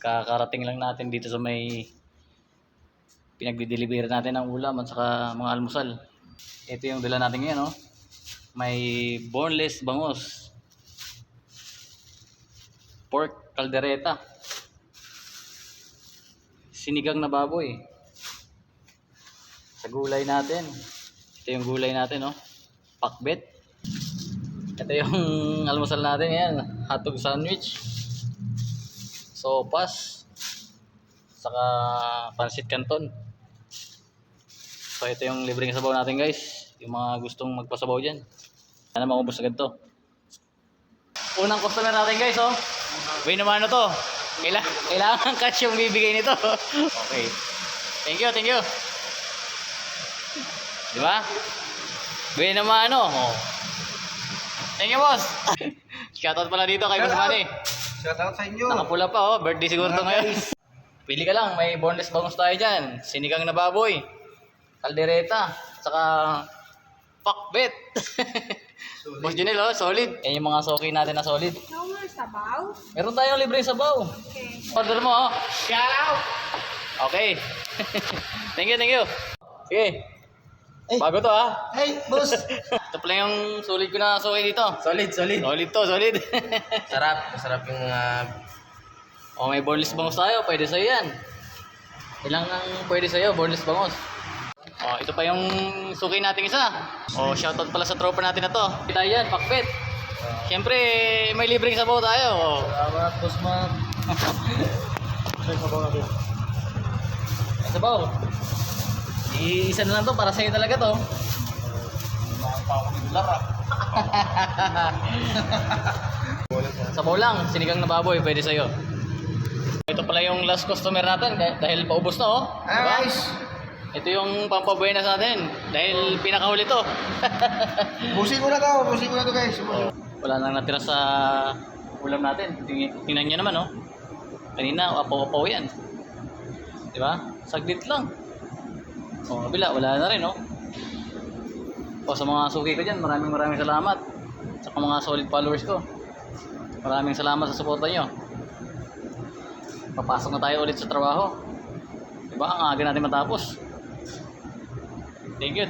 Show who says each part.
Speaker 1: Kakarating lang natin dito sa may pinagdi-deliver natin ng ulam at saka mga almusal. Ito yung dala natin ngayon, oh. May boneless bangus, pork caldereta, sinigang na baboy, sa gulay natin. Ito yung gulay natin, oh. Pakbet. Ito yung almusal natin ngayon, hotdog sandwich, sopas, saka pansit canton. So ito yung libreng sabaw natin, guys. Yung mga gustong magpasabaw dyan, sana maubos agad to. Unang customer natin, guys, oh. Uy naman to. Kailangan catch yung bibigay nito. Okay. Thank you, thank you. Di ba? Uy naman, oh. Thank you, boss. Shoutout pala dito kay Boss Manny.
Speaker 2: Shoutout sa inyo.
Speaker 1: Nakapula pa, oh. Birthday siguro to ngayon. Pili ka lang, may boneless bangus tayo dyan. Sinigang na baboy, kaldereta, saka pakbet. Boss Junel, oh, solid. Yan yung mga soki natin na solid.
Speaker 3: No more sabaw?
Speaker 1: Meron tayong libreng sabaw.
Speaker 3: Okay.
Speaker 1: Order mo, oh. Shout out! Okay. Thank you, thank you. Sige.
Speaker 2: Ay.
Speaker 1: Bago to, ha?
Speaker 2: Hey, boss.
Speaker 1: Ito pala yung solid ko na soki dito.
Speaker 2: Solid.
Speaker 1: Solid to, solid.
Speaker 2: Masarap yung
Speaker 1: Oh, may boneless bangus tayo. Pwede sa'yo yan. Ilang ang pwede sa'yo, boneless bangus. Oh, ito pa yung suki nating isa. Oh, shoutout pala sa tropa natin na to. Kita yan, pakbet. Siyempre, may libreng sabaw tayo. Oh.
Speaker 2: Salamat, boss man. Ay, sabaw natin.
Speaker 1: Sabaw. Isa na lang to, para sa'yo talaga to. Sabaw lang, sinigang na baboy, pwede sa'yo. Ito pala yung last customer natin dahil paubos na, oh. Diba?
Speaker 2: Guys.
Speaker 1: Ito yung pampabuenas natin dahil pinakahuli to.
Speaker 2: Busin ko na to, guys.
Speaker 1: Oh, wala nang natira sa ulam natin. Tingnan nyo naman, oh. Kanina, apaw-apaw yan. Diba? Saglit lang. O, kabila, wala na rin, oh. O, sa mga suki ko dyan, maraming salamat. Sa mga solid followers ko, maraming salamat sa suporta nyo. Papasok na tayo ulit sa trabaho. Diba? Ang aga natin matapos. Thank you.